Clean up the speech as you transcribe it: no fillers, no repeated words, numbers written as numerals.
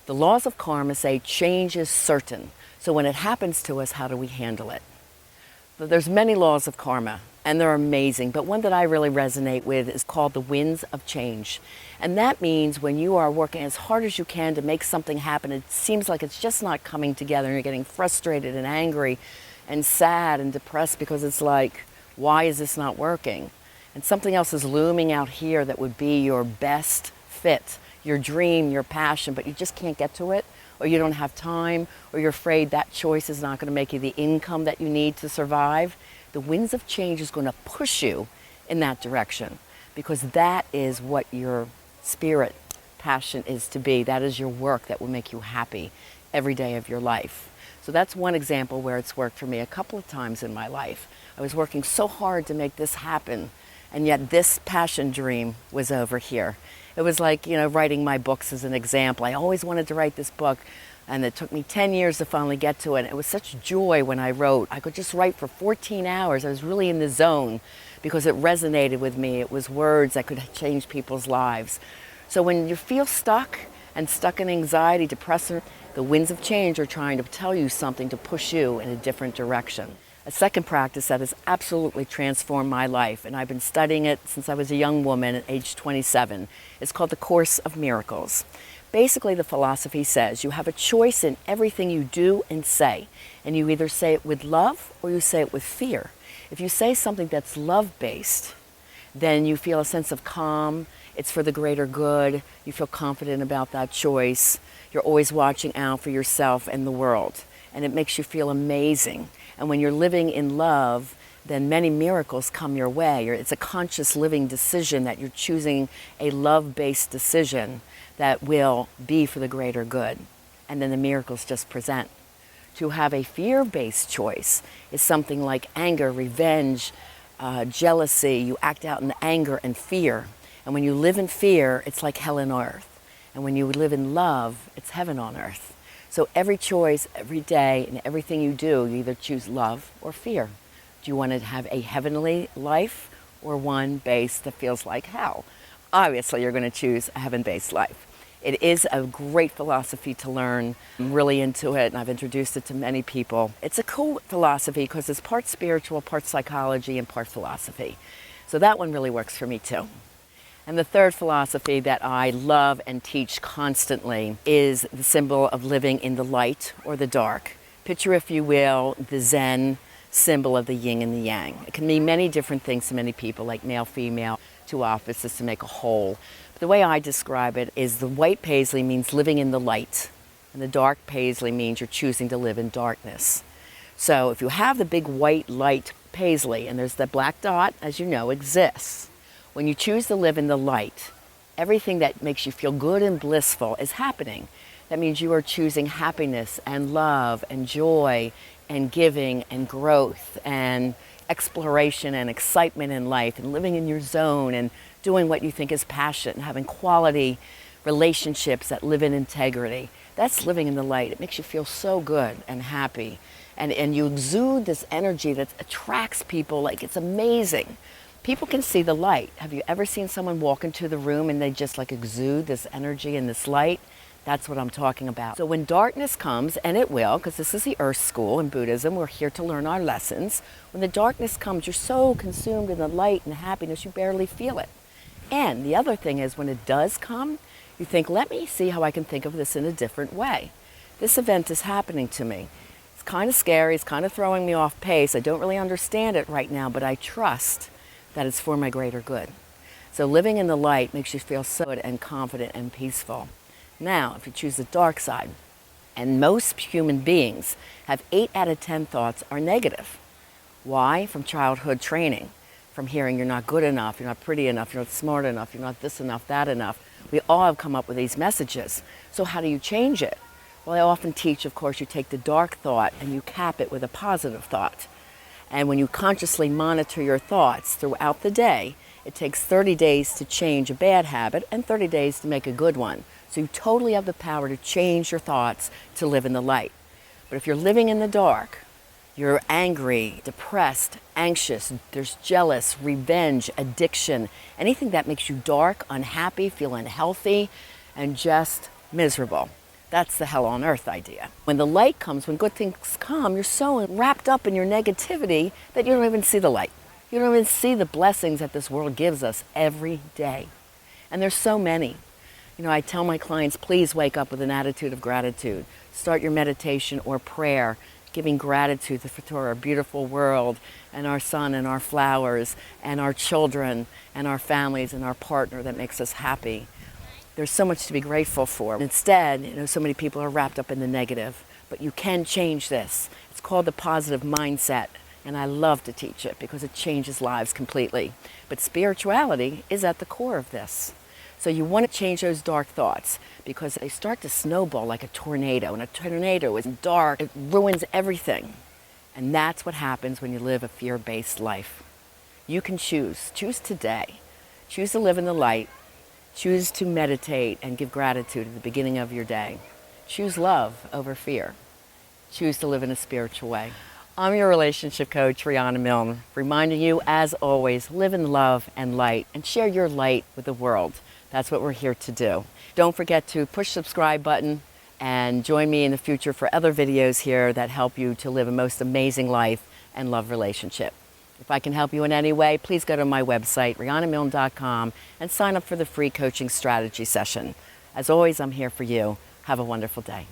The laws of karma say change is certain. So when it happens to us, how do we handle it? But there's many laws of karma, and they're amazing. But one that I really resonate with is called the winds of change. And that means when you are working as hard as you can to make something happen, it seems like it's just not coming together, and you're getting frustrated and angry and sad and depressed because it's like, why is this not working? And something else is looming out here that would be your best fit, your dream, your passion, but you just can't get to it, or you don't have time, or you're afraid that choice is not going to make you the income that you need to survive. The winds of change is going to push you in that direction, because that is what your spirit passion is to be. That is your work that will make you happy every day of your life. So that's one example where it's worked for me a couple of times in my life. I was working so hard to make this happen, and yet this passion dream was over here. It was like, writing my books as an example. I always wanted to write this book, and it took me 10 years to finally get to it. It was such joy when I wrote. I could just write for 14 hours. I was really in the zone because it resonated with me. It was words that could change people's lives. So when you feel stuck and stuck in anxiety, depression, the winds of change are trying to tell you something to push you in a different direction. A second practice that has absolutely transformed my life, and I've been studying it since I was a young woman at age 27. It's called the Course of Miracles. Basically, the philosophy says you have a choice in everything you do and say, and you either say it with love or you say it with fear. If you say something that's love-based, then you feel a sense of calm. It's for the greater good. You feel confident about that choice. You're always watching out for yourself and the world, and it makes you feel amazing. And when you're living in love, then many miracles come your way. It's a conscious living decision that you're choosing a love-based decision that will be for the greater good. And then the miracles just present. To have a fear-based choice is something like anger, revenge, jealousy. You act out in anger and fear. And when you live in fear, it's like hell on earth. And when you live in love, it's heaven on earth. So every choice, every day, and everything you do, you either choose love or fear. Do you want to have a heavenly life or one based that feels like hell? Obviously, you're going to choose a heaven-based life. It is a great philosophy to learn. I'm really into it, and I've introduced it to many people. It's a cool philosophy because it's part spiritual, part psychology, and part philosophy. So that one really works for me too. And the third philosophy that I love and teach constantly is the symbol of living in the light or the dark. Picture, if you will, the Zen symbol of the yin and the yang. It can mean many different things to many people, like male, female, two opposites to make a whole. But the way I describe it is the white paisley means living in the light, and the dark paisley means you're choosing to live in darkness. So if you have the big white light paisley, and there's the black dot, as you know, exists. When you choose to live in the light, everything that makes you feel good and blissful is happening. That means you are choosing happiness and love and joy and giving and growth and exploration and excitement in life and living in your zone and doing what you think is passion, having quality relationships that live in integrity. That's living in the light. It makes you feel so good and happy. And you exude this energy that attracts people like it's amazing. People can see the light. Have you ever seen someone walk into the room and they just like exude this energy and this light? That's what I'm talking about. So when darkness comes, and it will, because this is the Earth School in Buddhism, we're here to learn our lessons. When the darkness comes, you're so consumed in the light and happiness, you barely feel it. And the other thing is when it does come, you think, let me see how I can think of this in a different way. This event is happening to me. It's kind of scary, it's kind of throwing me off pace. I don't really understand it right now, but I trust that it's for my greater good. So living in the light makes you feel so good and confident and peaceful. Now, if you choose the dark side, and most human beings have 8 out of 10 thoughts are negative. Why? From childhood training, from hearing you're not good enough, you're not pretty enough, you're not smart enough, you're not this enough, that enough. We all have come up with these messages. So how do you change it? Well, I often teach, of course, you take the dark thought and you cap it with a positive thought. And when you consciously monitor your thoughts throughout the day, it takes 30 days to change a bad habit and 30 days to make a good one. So you totally have the power to change your thoughts to live in the light. But if you're living in the dark, you're angry, depressed, anxious, there's jealous, revenge, addiction, anything that makes you dark, unhappy, feel unhealthy, and just miserable. That's the hell on earth idea. When the light comes, when good things come, you're so wrapped up in your negativity that you don't even see the light. You don't even see the blessings that this world gives us every day. And there's so many. You know, I tell my clients, please wake up with an attitude of gratitude. Start your meditation or prayer, giving gratitude to our beautiful world and our sun and our flowers and our children and our families and our partner that makes us happy. There's so much to be grateful for. Instead, you know, so many people are wrapped up in the negative, but you can change this. It's called the positive mindset, and I love to teach it because it changes lives completely. But spirituality is at the core of this. So you want to change those dark thoughts because they start to snowball like a tornado, and a tornado is dark, it ruins everything. And that's what happens when you live a fear-based life. You can choose today. Choose to live in the light. Choose to meditate and give gratitude at the beginning of your day. Choose love over fear. Choose to live in a spiritual way. I'm your relationship coach, Riana Milne, reminding you, as always, live in love and light and share your light with the world. That's what we're here to do. Don't forget to push the subscribe button and join me in the future for other videos here that help you to live a most amazing life and love relationship. If I can help you in any way, please go to my website, rianamilne.com, and sign up for the free coaching strategy session. As always, I'm here for you. Have a wonderful day.